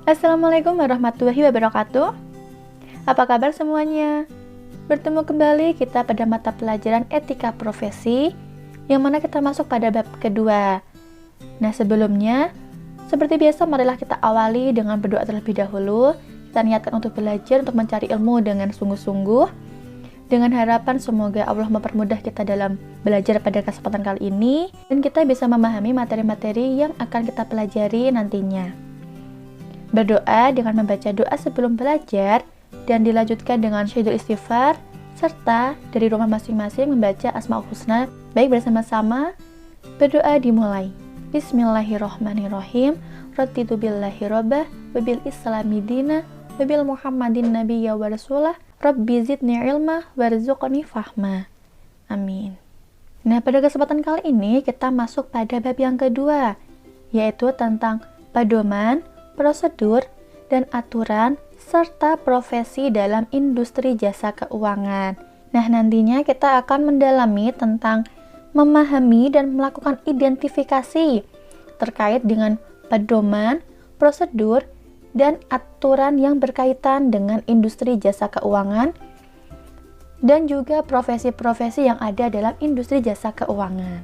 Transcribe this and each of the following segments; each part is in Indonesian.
Assalamualaikum warahmatullahi wabarakatuh. Apa kabar semuanya? Bertemu kembali kita pada mata pelajaran etika profesi, yang mana kita masuk pada bab kedua. Nah sebelumnya, seperti biasa marilah kita awali dengan berdoa terlebih dahulu. Kita niatkan untuk belajar, untuk mencari ilmu dengan sungguh-sungguh, dengan harapan semoga Allah mempermudah kita dalam belajar pada kesempatan kali ini, dan kita bisa memahami materi-materi yang akan kita pelajari nantinya. Berdoa dengan membaca doa sebelum belajar dan dilanjutkan dengan syahidul istighfar, serta dari rumah masing-masing membaca Asmaul Husna. Baik, bersama-sama berdoa dimulai. Bismillahirrahmanirrahim. Raditu billahi rabbah wa bil islami dina wa bil muhammadin nabiyya wa rasulah. Rabbi zidni ilma warzuqni fahma. Amin. Nah, pada kesempatan kali ini kita masuk pada bab yang kedua, yaitu tentang pedoman, prosedur, dan aturan, serta profesi dalam industri jasa keuangan. Nah, nantinya kita akan mendalami tentang memahami dan melakukan identifikasi terkait dengan pedoman, prosedur, dan aturan yang berkaitan dengan industri jasa keuangan, dan juga profesi-profesi yang ada dalam industri jasa keuangan.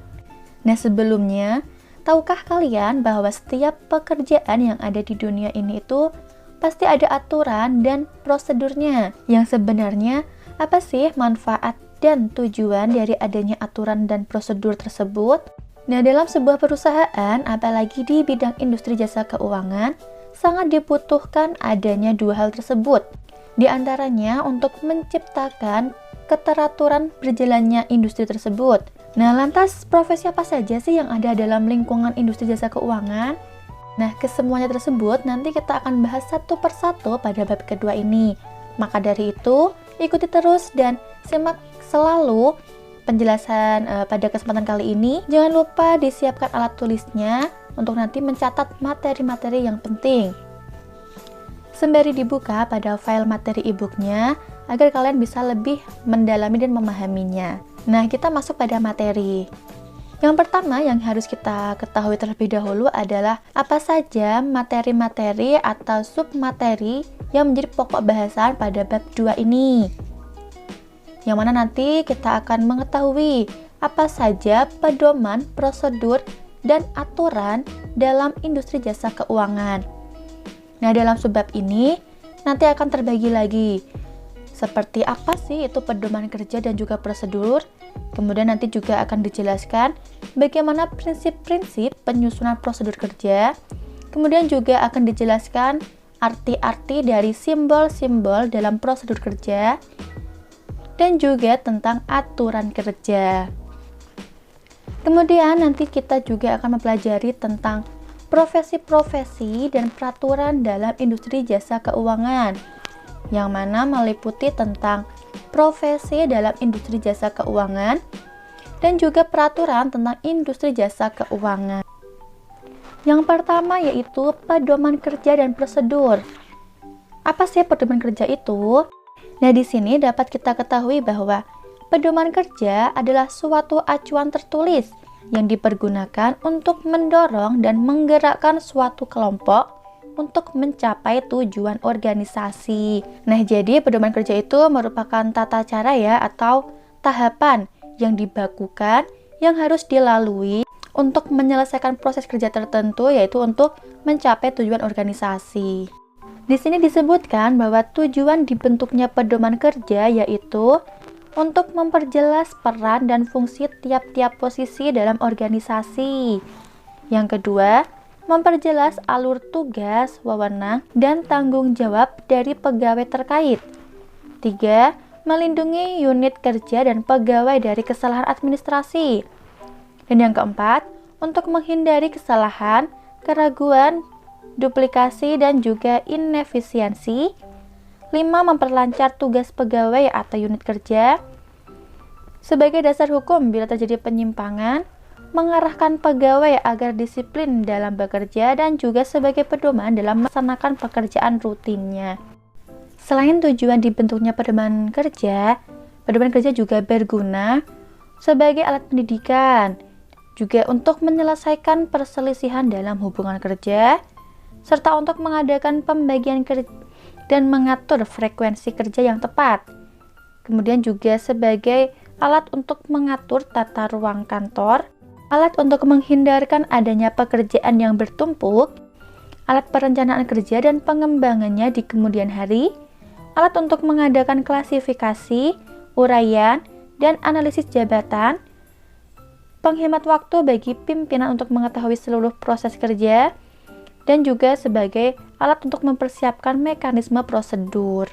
Nah, sebelumnya, tahukah kalian bahwa setiap pekerjaan yang ada di dunia ini itu pasti ada aturan dan prosedurnya? Yang sebenarnya apa sih manfaat dan tujuan dari adanya aturan dan prosedur tersebut? Nah, dalam sebuah perusahaan, apalagi di bidang industri jasa keuangan, sangat dibutuhkan adanya dua hal tersebut. Di antaranya untuk menciptakan keteraturan berjalannya industri tersebut. Nah, lantas profesi apa saja sih yang ada dalam lingkungan industri jasa keuangan? Nah, kesemuanya tersebut nanti kita akan bahas satu persatu pada bab kedua ini. Maka dari itu, ikuti terus dan simak selalu penjelasan pada kesempatan kali ini. Jangan lupa disiapkan alat tulisnya untuk nanti mencatat materi-materi yang penting. Sembari dibuka pada file materi e-booknya, agar kalian bisa lebih mendalami dan memahaminya. Nah, kita masuk pada materi. Yang pertama yang harus kita ketahui terlebih dahulu adalah apa saja materi-materi atau submateri yang menjadi pokok bahasan pada bab 2 ini. Yang mana nanti kita akan mengetahui apa saja pedoman, prosedur, dan aturan dalam industri jasa keuangan. Nah, dalam subbab ini nanti akan terbagi lagi. Seperti apa sih itu pedoman kerja dan juga prosedur? Kemudian nanti juga akan dijelaskan bagaimana prinsip-prinsip penyusunan prosedur kerja. Kemudian juga akan dijelaskan arti-arti dari simbol-simbol dalam prosedur kerja. Dan juga tentang aturan kerja. Kemudian nanti kita juga akan mempelajari tentang profesi-profesi dan peraturan dalam industri jasa keuangan, yang mana meliputi tentang profesi dalam industri jasa keuangan dan juga peraturan tentang industri jasa keuangan. Yang pertama yaitu pedoman kerja dan prosedur. Apa sih pedoman kerja itu? Nah, di sini dapat kita ketahui bahwa pedoman kerja adalah suatu acuan tertulis yang dipergunakan untuk mendorong dan menggerakkan suatu kelompok untuk mencapai tujuan organisasi. Nah, jadi pedoman kerja itu merupakan tata cara ya atau tahapan yang dibakukan yang harus dilalui untuk menyelesaikan proses kerja tertentu, yaitu untuk mencapai tujuan organisasi. Di sini disebutkan bahwa tujuan dibentuknya pedoman kerja yaitu untuk memperjelas peran dan fungsi tiap-tiap posisi dalam organisasi. Yang kedua, memperjelas alur tugas, wewenang, dan tanggung jawab dari pegawai terkait. 3. Melindungi unit kerja dan pegawai dari kesalahan administrasi. Dan yang keempat, untuk menghindari kesalahan, keraguan, duplikasi, dan juga inefisiensi. 5. Memperlancar tugas pegawai atau unit kerja. Sebagai dasar hukum bila terjadi penyimpangan, mengarahkan pegawai agar disiplin dalam bekerja dan juga sebagai pedoman dalam melaksanakan pekerjaan rutinnya. Selain tujuan dibentuknya pedoman kerja juga berguna sebagai alat pendidikan, juga untuk menyelesaikan perselisihan dalam hubungan kerja, serta untuk mengadakan pembagian kerja dan mengatur frekuensi kerja yang tepat. Kemudian juga sebagai alat untuk mengatur tata ruang kantor, alat untuk menghindarkan adanya pekerjaan yang bertumpuk, alat perencanaan kerja dan pengembangannya di kemudian hari, alat untuk mengadakan klasifikasi, uraian, dan analisis jabatan, penghemat waktu bagi pimpinan untuk mengetahui seluruh proses kerja, dan juga sebagai alat untuk mempersiapkan mekanisme prosedur.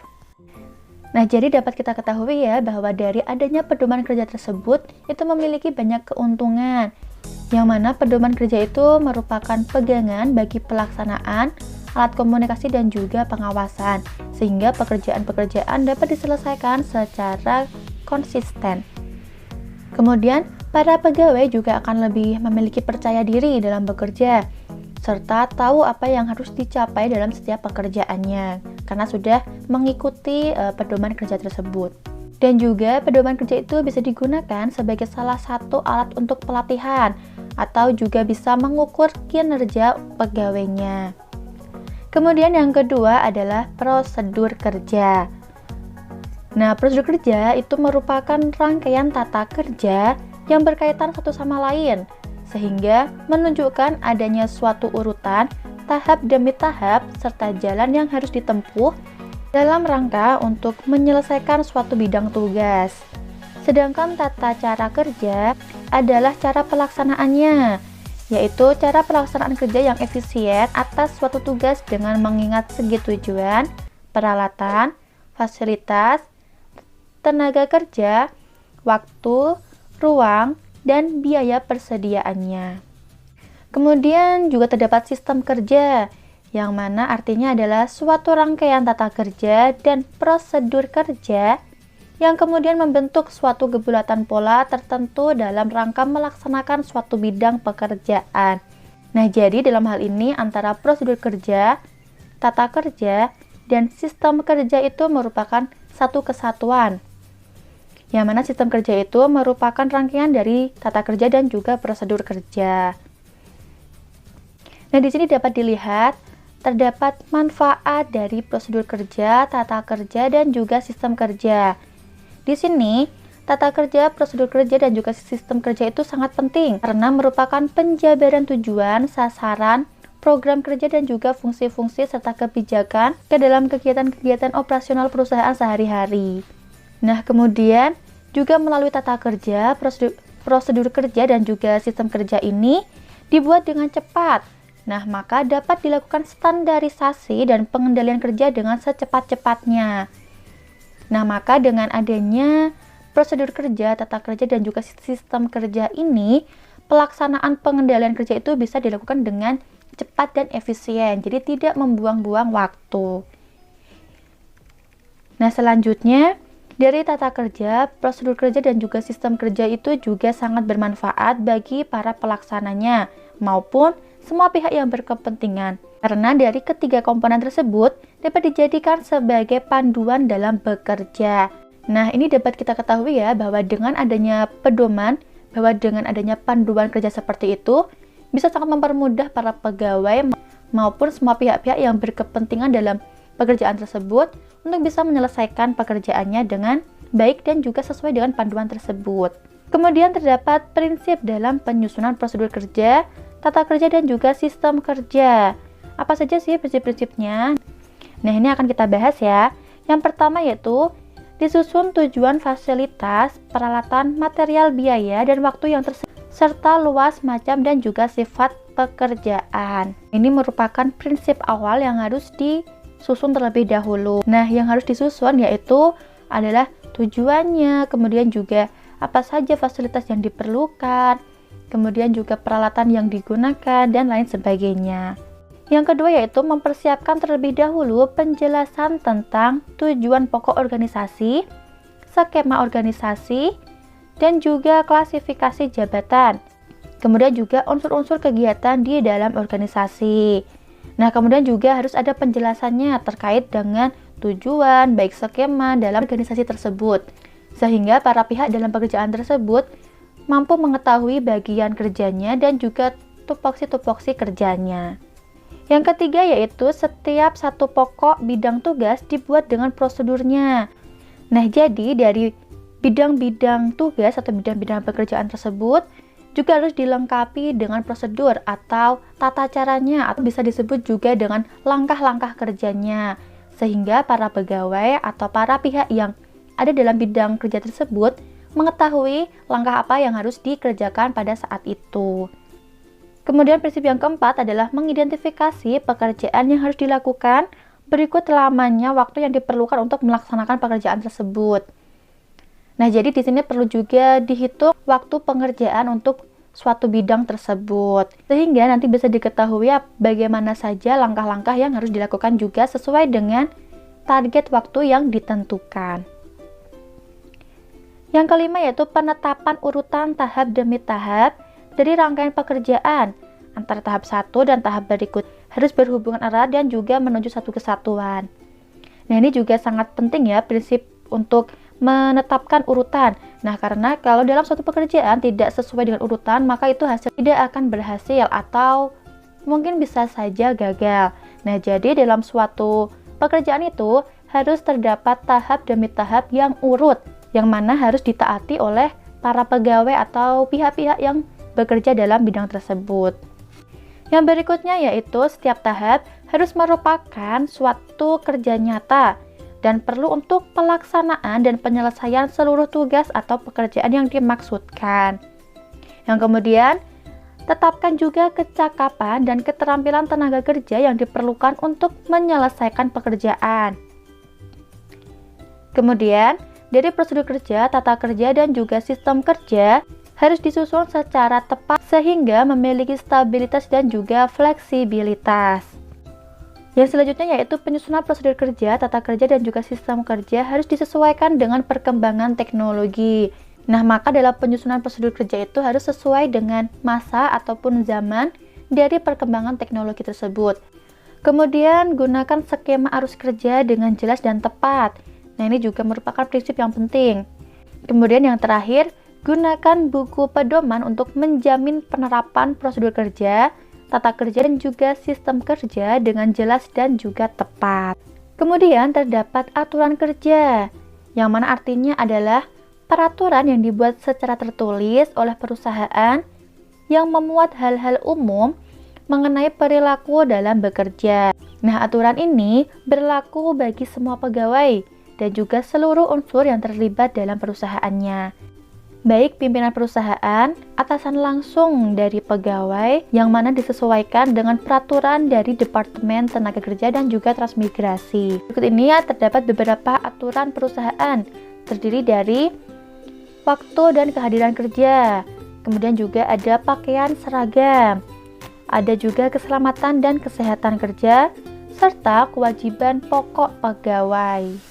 Nah, jadi dapat kita ketahui ya bahwa dari adanya pedoman kerja tersebut itu memiliki banyak keuntungan, yang mana pedoman kerja itu merupakan pegangan bagi pelaksanaan, alat komunikasi dan juga pengawasan, sehingga pekerjaan-pekerjaan dapat diselesaikan secara konsisten. Kemudian, para pegawai juga akan lebih memiliki percaya diri dalam bekerja, serta tahu apa yang harus dicapai dalam setiap pekerjaannya, karena sudah mengikuti pedoman kerja tersebut. Dan juga pedoman kerja itu bisa digunakan sebagai salah satu alat untuk pelatihan, atau juga bisa mengukur kinerja pegawainya. Kemudian yang kedua adalah prosedur kerja. Nah, prosedur kerja itu merupakan rangkaian tata kerja yang berkaitan satu sama lain, sehingga menunjukkan adanya suatu urutan, tahap demi tahap, serta jalan yang harus ditempuh dalam rangka untuk menyelesaikan suatu bidang tugas. Sedangkan tata cara kerja adalah cara pelaksanaannya, yaitu cara pelaksanaan kerja yang efisien atas suatu tugas dengan mengingat segi tujuan, peralatan, fasilitas, tenaga kerja, waktu, ruang, dan biaya persediaannya. Kemudian juga terdapat sistem kerja, yang mana artinya adalah suatu rangkaian tata kerja dan prosedur kerja yang kemudian membentuk suatu gebulatan pola tertentu dalam rangka melaksanakan suatu bidang pekerjaan. Nah, jadi dalam hal ini antara prosedur kerja, tata kerja, dan sistem kerja itu merupakan satu kesatuan, yang mana sistem kerja itu merupakan rangkaian dari tata kerja dan juga prosedur kerja. Nah, di sini dapat dilihat terdapat manfaat dari prosedur kerja, tata kerja, dan juga sistem kerja. Di sini, tata kerja, prosedur kerja, dan juga sistem kerja itu sangat penting karena merupakan penjabaran tujuan, sasaran, program kerja, dan juga fungsi-fungsi serta kebijakan ke dalam kegiatan-kegiatan operasional perusahaan sehari-hari. Nah, kemudian juga melalui tata kerja, prosedur kerja, dan juga sistem kerja ini dibuat dengan cepat. Nah, maka dapat dilakukan standarisasi dan pengendalian kerja dengan secepat-cepatnya. Nah, maka dengan adanya prosedur kerja, tata kerja, dan juga sistem kerja ini, pelaksanaan pengendalian kerja itu bisa dilakukan dengan cepat dan efisien, jadi tidak membuang-buang waktu. Nah, selanjutnya, dari tata kerja, prosedur kerja, dan juga sistem kerja itu juga sangat bermanfaat bagi para pelaksananya maupun semua pihak yang berkepentingan. Karena dari ketiga komponen tersebut dapat dijadikan sebagai panduan dalam bekerja. Nah, ini dapat kita ketahui ya bahwa dengan adanya pedoman, bahwa dengan adanya panduan kerja seperti itu bisa sangat mempermudah para pegawai maupun semua pihak-pihak yang berkepentingan dalam pekerjaan tersebut untuk bisa menyelesaikan pekerjaannya dengan baik dan juga sesuai dengan panduan tersebut. Kemudian terdapat prinsip dalam penyusunan prosedur kerja, tata kerja, dan juga sistem kerja. Apa saja sih prinsip-prinsipnya? Nah, ini akan kita bahas ya. Yang pertama yaitu disusun tujuan, fasilitas, peralatan, material, biaya, dan waktu yang serta luas, macam, dan juga sifat pekerjaan. Ini merupakan prinsip awal yang harus disusun terlebih dahulu. Nah, yang harus disusun yaitu adalah tujuannya, kemudian juga apa saja fasilitas yang diperlukan, kemudian juga peralatan yang digunakan, dan lain sebagainya. Yang kedua yaitu mempersiapkan terlebih dahulu penjelasan tentang tujuan pokok organisasi, skema organisasi, dan juga klasifikasi jabatan. Kemudian juga unsur-unsur kegiatan di dalam organisasi. Nah, kemudian juga harus ada penjelasannya terkait dengan tujuan, baik skema dalam organisasi tersebut, sehingga para pihak dalam pekerjaan tersebut mampu mengetahui bagian kerjanya dan juga tupoksi-tupoksi kerjanya. Yang ketiga yaitu setiap satu pokok bidang tugas dibuat dengan prosedurnya. Nah, jadi dari bidang-bidang tugas atau bidang-bidang pekerjaan tersebut juga harus dilengkapi dengan prosedur atau tata caranya, atau bisa disebut juga dengan langkah-langkah kerjanya, sehingga para pegawai atau para pihak yang ada dalam bidang kerja tersebut mengetahui langkah apa yang harus dikerjakan pada saat itu. Kemudian prinsip yang keempat adalah mengidentifikasi pekerjaan yang harus dilakukan berikut lamanya waktu yang diperlukan untuk melaksanakan pekerjaan tersebut. Nah, jadi di sini perlu juga dihitung waktu pengerjaan untuk suatu bidang tersebut, sehingga nanti bisa diketahui bagaimana saja langkah-langkah yang harus dilakukan juga sesuai dengan target waktu yang ditentukan. Yang kelima yaitu penetapan urutan tahap demi tahap dari rangkaian pekerjaan antara tahap 1 dan tahap berikut harus berhubungan erat dan juga menuju satu kesatuan. Nah, ini juga sangat penting ya prinsip untuk menetapkan urutan. Nah, karena kalau dalam suatu pekerjaan tidak sesuai dengan urutan, maka itu hasil tidak akan berhasil atau mungkin bisa saja gagal. Nah, jadi dalam suatu pekerjaan itu harus terdapat tahap demi tahap yang urut, yang mana harus ditaati oleh para pegawai atau pihak-pihak yang bekerja dalam bidang tersebut. Yang berikutnya yaitu setiap tahap harus merupakan suatu kerja nyata dan perlu untuk pelaksanaan dan penyelesaian seluruh tugas atau pekerjaan yang dimaksudkan. Yang kemudian, tetapkan juga kecakapan dan keterampilan tenaga kerja yang diperlukan untuk menyelesaikan pekerjaan. Kemudian, dari prosedur kerja, tata kerja, dan juga sistem kerja harus disusun secara tepat sehingga memiliki stabilitas dan juga fleksibilitas. Yang selanjutnya yaitu penyusunan prosedur kerja, tata kerja, dan juga sistem kerja harus disesuaikan dengan perkembangan teknologi. Nah, maka dalam penyusunan prosedur kerja itu harus sesuai dengan masa ataupun zaman dari perkembangan teknologi tersebut. Kemudian, gunakan skema arus kerja dengan jelas dan tepat. Nah, ini juga merupakan prinsip yang penting. Kemudian yang terakhir, gunakan buku pedoman untuk menjamin penerapan prosedur kerja, tata kerja, dan juga sistem kerja dengan jelas dan juga tepat. Kemudian terdapat aturan kerja, yang mana artinya adalah peraturan yang dibuat secara tertulis oleh perusahaan yang memuat hal-hal umum mengenai perilaku dalam bekerja. Nah, aturan ini berlaku bagi semua pegawai dan juga seluruh unsur yang terlibat dalam perusahaannya. Baik pimpinan perusahaan, atasan langsung dari pegawai yang mana disesuaikan dengan peraturan dari Departemen Tenaga Kerja dan juga Transmigrasi. Berikut ini terdapat beberapa aturan perusahaan, terdiri dari waktu dan kehadiran kerja, kemudian juga ada pakaian seragam, ada juga keselamatan dan kesehatan kerja, serta kewajiban pokok pegawai.